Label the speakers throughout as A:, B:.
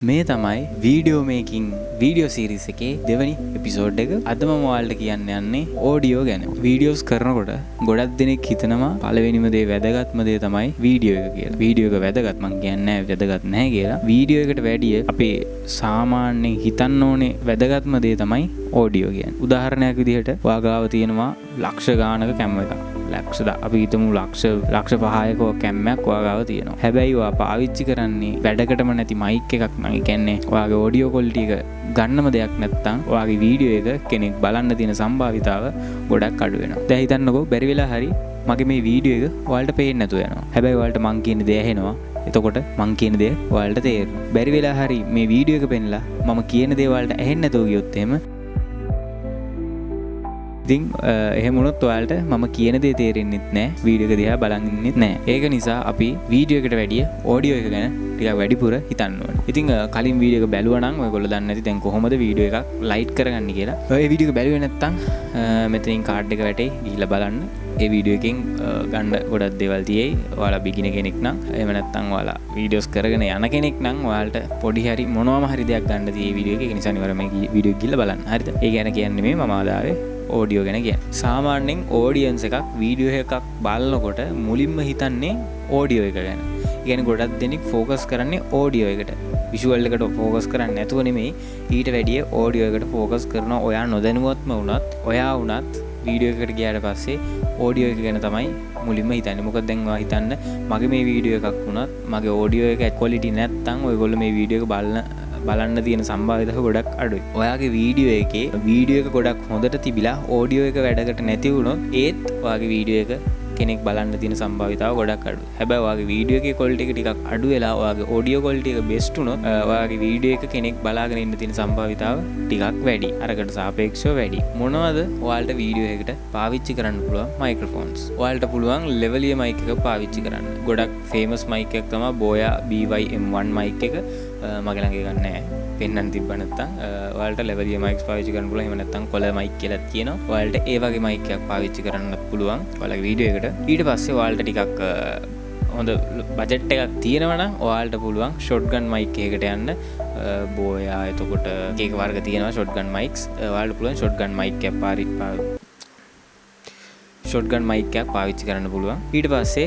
A: මේ තමයි video මේකින් video series එකේ දෙවනි එපිසෝඩ් එක. අද මම ඔයාලට කියන්න යන්නේ ඕඩියෝ ගැන. වීඩියෝස් කරනකොට ගොඩක් දෙනෙක් හිතනවා පළවෙනිම දේ වැදගත්ම දේ තමයි වීඩියෝ එක කියලා. වීඩියෝ එක වැදගත් මං කියන්නේ වැදගත් නැහැ කියලා. වීඩියෝ එකට වැඩිය අපේ සාමාන්‍යයෙන් හිතන්න ඕනේ වැදගත්ම දේ තමයි ඕඩියෝ කියන්නේ. උදාහරණයක් විදිහට ඔයාගාව තියෙනවා ලක්ෂ ගානක කැමරා එකක්. අපි හිතමු ලක්ෂ 5ක කැම්මයක් ඔයාගාව තියෙනවා. හැබැයි ඔයා පාවිච්චි කරන්නේ වැඩකටම නැති මයික් එකක් නම්. ඒ කියන්නේ ඔයාගේ ඔඩියෝ ක්වොලිටි එක ගන්නම දෙයක් නැත්තම් ඔයාගේ වීඩියෝ එක කෙනෙක් බලන්න තියෙන සම්භාවිතාව ගොඩක් අඩු වෙනවා. දැන් හිතන්නකෝ බැරි වෙලා හරි මගේ මේ වීඩියෝ එක ඔයාලට පේන්නේ නැතුව යනවා. හැබැයි ඔයාලට මං කියන දේ ඇහෙනවා. එතකොට මං කියන දේ ඔයාලට තේරෙනවා. බැරි වෙලා හරි මේ වීඩියෝ එක පෙන්නලා මම කියන දේ ඔයාලට ඇහෙන්නේ නැතුව ගියොත් එහෙම ඉතින් එහෙම වුණොත් ඔයාලට මම කියන දේ තේරෙන්නෙත් නැහැ, වීඩියෝ එක දිහා බලන් ඉන්නෙත් නැහැ. ඒක නිසා අපි වීඩියෝ එකට වැඩිය ඔඩියෝ එක ගැන ටිකක් වැඩිපුර හිතන්න ඕනේ. ඉතින් කලින් වීඩියෝ එක බැලුවා නම් ඔයගොල්ලෝ දන්නේ නැති දැන් කොහොමද වීඩියෝ එකක් ලයිට් කරගන්නේ කියලා. ඔය වීඩියෝ එක බැලුවේ නැත්නම් මෙතනින් කාඩ් එක වැටේ ගිහිල්ලා බලන්න. ඒ වීඩියෝ එකෙන් ගන්න ගොඩක් දේවල් තියෙයි. ඔයාලා බිගිනර් කෙනෙක් නම් එහෙම නැත්නම් ඔයාලා වීඩියෝස් කරගෙන යන කෙනෙක් නම් ඔයාලට පොඩි හරි මොනවාම හරි දෙයක් ගන්න තියෙයි වීඩියෝ එකේ. ඒ නිසා නිවර මේ වීඩියෝ එක ගිහිල්ලා බලන්න. හරිද? ඒ ගැන කියන්නේ මේ මම ආදාවේ ඕඩියෝ ගැන කියන්නේ. සාමාන්‍යයෙන් ඕඩියන්ස් එකක් වීඩියෝ එකක් බලනකොට මුලින්ම හිතන්නේ ඕඩියෝ එක ගැන. ඒ කියන්නේ ගොඩක් දෙනෙක් ફોකස් කරන්නේ ඕඩියෝ එකට. විෂුවල් එකට ફોකස් කරන්නේ නැතුව නෙමෙයි ඊට වැඩිය ඕඩියෝ එකට ફોකස් කරනවා. ඔයා නොදැනුවත්ම වුණත් ඔයා වුණත් වීඩියෝ එකකට ගියාට පස්සේ ඕඩියෝ එක ගැන තමයි මුලින්ම හිතන්නේ. මොකද දැන් ඔයා හිතන්න මගේ මේ වීඩියෝ එකක් වුණත් මගේ ඕඩියෝ එක ක්වොලිටි නැත්තම් ඔයගොල්ලෝ මේ වීඩියෝ එක බලන්න තියෙන සම්භාවිතාව ගොඩක් අඩුයි. ඔයාගේ වීඩියෝ එකේ වීඩියෝ එක ගොඩක් හොඳට තිබිලා ඕඩියෝ එක වැඩකට නැති වුණොත් ඒත් ඔයාගේ වීඩියෝ එක කෙනෙක් බලන්න තියෙන සම්භාවිතාව ගොඩක් අඩුයි. හැබැයි ඔයාගේ වීඩියෝ එකේ ක්වොලිටි එක ටිකක් අඩු වෙලා ඔයාගේ ඔඩියෝ ක්වොලිටි එක බෙස්ට් වුණොත් ඔයාගේ වීඩියෝ එක කෙනෙක් බලාගෙන ඉන්න තියෙන සම්භාවිතාව ටිකක් වැඩි. අරකට සාපේක්ෂව වැඩි. මොනවද ඔයාලට වීඩියෝ එකට පාවිච්චි කරන්න පුළුවන් මයික්‍රොෆෝන්ස්? ඔයාලට පුළුවන් ලෙවලිය මයික් එක පාවිච්චි කරන්න. ගොඩක් ෆේමස් මයික් එකක් තමයි Boya BY-M1 මයික් එක. මගේ ළඟ ගන්න නැහැ. පෙන්නන්න තිබ්බ නැත්තම් ඔයාලට ලෙවලිය මයික්ස් පාවිච්චි කරන්න පුළුවන්. එහෙම නැත්තම් කොළ මයික් කියලා තියෙනවා. ඔයාලට ඒ වගේ මයික් එකක් පාවිච්චි කරන්නත් පුළුවන් ඔයාලගේ වීඩියෝ එකට. ඊට පස්සේ ඔයාලට ටිකක් හොඳ බජට් එකක් තියෙනවා නම් ඔයාලට පුළුවන් ෂොට්ගන් මයික් එකකට යන්න. Boya එතකොට එක වර්ග තියෙනවා ෂොට්ගන් මයික්ස්. ඔයාලට පුළුවන් ෂොට්ගන් මයික් එකක් ෂොට්ගන් මයික් එකක් පාවිච්චි කරන්න පුළුවන්. ඊට පස්සේ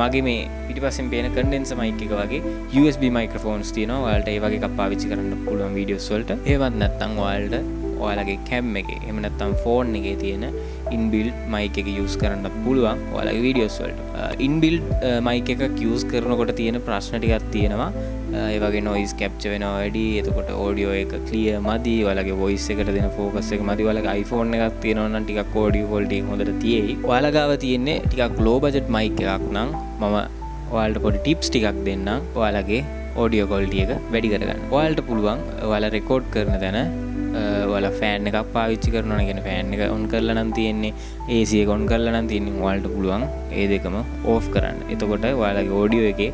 A: මගේ මේ පිටිපස්සෙන් පේන කන්ඩෙන්සර් මයික් එක වගේ USB මයික්‍රොෆෝන්ස් තියෙනවා. ඔයාලට ඒ වගේ එකක් පාවිච්චි කරන්න පුළුවන් වීඩියෝස් වලට. ඒවත් නැත්නම් ඔයාලට ඔයාලගේ කැම් එකේ එහෙම නැත්නම් ෆෝන් එකේ තියෙන ඉන්බිල්ඩ් මයික් එක යූස් කරන්න පුළුවන් ඔයාලගේ වීඩියෝස් වලට. ඉන්බිල්ඩ් මයික් එකක් යූස් කරනකොට තියෙන ප්‍රශ්න ටිකක් තියෙනවා. ඒ වගේ නොයිස් කැප්චර් වෙනවා වැඩි. එතකොට ඔඩියෝ එක ක්ලියර් මදි. ඔයාලගේ වොයිස් එකට දෙන ફોකස් එක මදි. ඔයාලගේ iPhone එකක් තියෙනවා නම් ටිකක් ඔඩියෝ ක්වොලිටි එක හොඳට තියෙයි. ඔයාලා ගාව තියෙන්නේ ටිකක් ලෝ බජට් මයික් එකක් නම් මම ඔයාලට පොඩි ටිප්ස් ටිකක් දෙන්නම්. ඔයාලගේ ඔඩියෝ ක්වොලිටි එක වැඩි කරගන්න. ඔයාලට පුළුවන් ඔයාලා රෙකෝඩ් කරන තැන ඔයාලා ෆෑන් එකක් පාවිච්චි කරනවා නම් කියන්නේ ෆෑන් එක ඔන් කරලා නම් තියෙන්නේ, AC එක ඔන් කරලා නම් තියෙන්නේ. ඔයාලට පුළුවන් ඒ දෙකම ඕෆ් කරන්න. එතකොට ඔයාලගේ ඔඩියෝ එකේ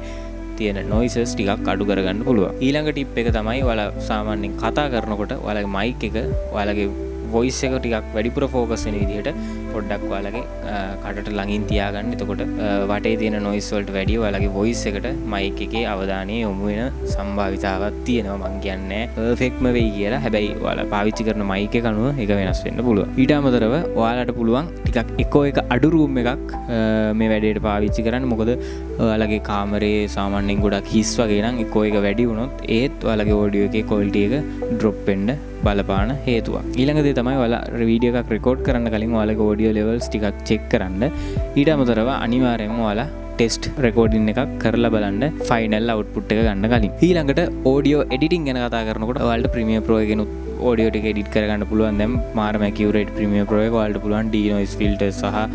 A: තියෙන නොයිසස් ටිකක් අඩු කරගන්න පුළුවන්. ඊළඟ ටිප් එක තමයි ඔයාලා සාමාන්‍යයෙන් කතා කරනකොට ඔයාලගේ මයික් එක ඔයාලගේ වොයිස් එක ටිකක් වැඩිපුර ફોකස් වෙන විදිහට පොඩ්ඩක් ඔයාලගේ කටට ළඟින් තියාගන්න. එතකොට වටේ තියෙන නොයිස් වලට වැඩිය ඔයාලගේ වොයිස් එකට මයික් එකේ අවධානය යොමු වෙන සම්භාවිතාවක් තියෙනවා. මං කියන්නේ පර්ෆෙක්ට්ම වෙයි කියලා. හැබැයි ඔයාලා පාවිච්චි කරන මයික් එක අනුව ඒක වෙනස් වෙන්න පුළුවන්. ඊට අමතරව ඔයාලට පුළුවන් ටිකක් එකෝ එක අඩු රූම් එකක් මේ වැඩේට පාවිච්චි කරන්න. මොකද ඔයාලගේ කාමරේ සාමාන්‍යයෙන් ගොඩක් හිස් වගේ නම් එකෝ එක වැඩි වුණොත් ඒත් ඔයාලගේ ඔඩියෝ එකේ ක්වොලිටි එක ඩ්‍රොප් වෙන්න බලපාන හේතුවක්. ඊළඟ දේ තමයි ඔයාලා වීඩියෝ එකක් රෙකෝඩ් කරන්න කලින් ඔයාලගේ ඔඩියෝ ලෙවල්ස් ටිකක් චෙක් කරන්න. ඊට අමතරව අනිවාර්යයෙන්ම ඔයාලා ටෙස්ට් රෙකෝඩින් එකක් කරලා බලන්න ෆයිනල් අවුට්පුට් එක ගන්න කලින්. ඊළඟට ඔඩියෝ එඩිටින් ගැන කතා කරනකොට ඔයාලට ප්‍රීමියර් ප්‍රෝ එකෙන් ඔඩියෝ ටික එඩිට් කරගන්න පුළුවන්. දැන් මාරම ඇකියුරේට් ප්‍රීමියර් ප්‍රෝ එක ඔයාලට පුළුවන් ඩීනොයිස් ෆිල්ටර්ස් සහ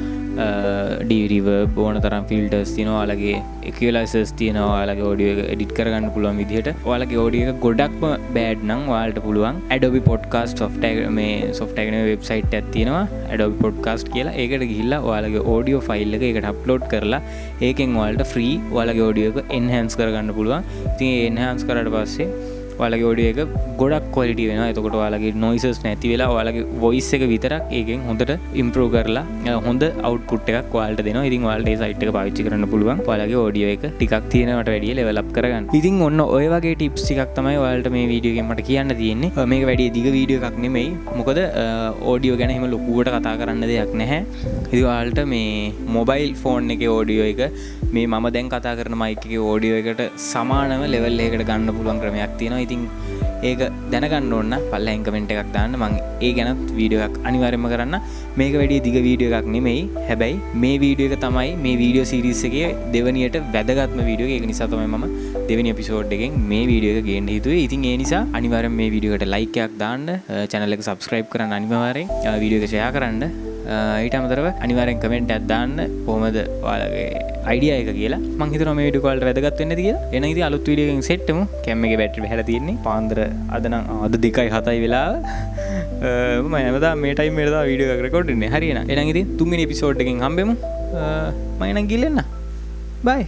A: ඩීරිවර්බ් ඕන තරම් ෆිල්ටර්ස් තියෙනවා. ඔයාලගේ ඉක්වලයිසර්ස් තියෙනවා. ඔයාලගේ ඔඩියෝ එක එඩිට් කරගන්න පුළුවන් විදිහට. ඔයාලගේ ඔඩියෝ එක ගොඩක්ම බෑඩ් නම් ඔයාලට පුළුවන් Adobe Podcast software මේ software එකේ වෙබ්සයිට් එකක් තියෙනවා Adobe Podcast කියලා. ඒකට ගිහිල්ලා ඔයාලගේ ඔඩියෝ ෆයිල් එක ඒකට අප්ලෝඩ් කරලා ඒකෙන් ඔයාලට ෆ්‍රී ඔයාලගේ ඔඩියෝ එක එන්හාන්ස් කරගන්න පුළුවන්. ඉතින් ඒ එන්හාන්ස් කරාට පස්සේ ඔයාලගේ ඔඩියෝ එක ගොඩක් ක්වලිටි වෙනවා. එතකොට ඔයාලගේ නොයිසස් නැති වෙලා ඔයාලගේ වොයිස් එක විතරක් ඒකෙන් හොඳට ඉම්ප්‍රූව් කරලා හොඳ අවුට්පුට් එකක් ඔයාලට දෙනවා. ඉතින් ඔයාලට ඒ සයිට් එක පාවිච්චි කරන්න පුළුවන්. ඔයාලගේ ඔඩියෝ එක ටිකක් තියෙනවට වැඩිය ලෙවල් අප් කරගන්න. ඉතින් ඔන්න ඔය වගේ ටිප්ස් ටිකක් තමයි ඔයාලට මේ වීඩියෝ එකෙන් මට කියන්න තියෙන්නේ. මේක වැඩි දිග වීඩියෝ එකක් නෙමෙයි. මොකද ඔඩියෝ ගැන එහෙම ලොකුවට කතා කරන්න දෙයක් නැහැ. ඉතින් ඔයාලට මේ මොබයිල් ෆෝන් එකේ ඔඩියෝ එක මේ මම දැන් කතා කරන මයික් එකේ ඔඩියෝ එකට සමානව ලෙවල් එකකට ගන්න පුළුවන් ක්‍රමයක් තියෙනවා. ඉතින් ඒක දැනගන්න ඕන පල්ලෙන් කමෙන්ට් එකක් දාන්න. මම ඒ ගැනත් වීඩියෝ එකක් අනිවාර්යයෙන්ම කරන්න. මේක වැඩි දිග වීඩියෝ එකක් නෙමෙයි. හැබැයි මේ වීඩියෝ එක තමයි මේ වීඩියෝ සීරීස් එකේ දෙවනියට වැදගත්ම වීඩියෝ එක. ඒක නිසා තමයි මම දෙවෙනි එපිසෝඩ් එකෙන් මේ වීඩියෝ එක ගේන්න හිතුවේ. ඉතින් ඒ නිසා අනිවාර්යයෙන් මේ වීඩියෝ එකට ලයික් එකක් දාන්න, channel එක subscribe කරන්න අනිවාර්යෙන්, වීඩියෝ එක share කරන්න. ඊට අමතරව අනිවාර්යෙන් කමෙන්ට් එකක් දාන්න කොහමද ඔයාලගේ අයිඩියා එක කියලා. මම හිතනවා මේ වීඩියෝ වලට වැදගත් වෙන්න ඇති කියලා. එහෙනම් ඉතින් අලුත් වීඩියෝ එකකින් සෙට් වෙමු. කැම් එකේ බැටරි බහලා තියෙන්නේ. පාන්දර අද 2:07 වෙලාව. මම හැමදාම මේ ටයිම් එකට තමයි වීඩියෝ එකක් රෙකෝඩ් කරන්නේ. හරියන. එහෙනම් ඉතින් තුන්වෙනි එපිසෝඩ් එකකින් හම්බෙමු. මම එනම් ගිල්ලෙන්න. බයි.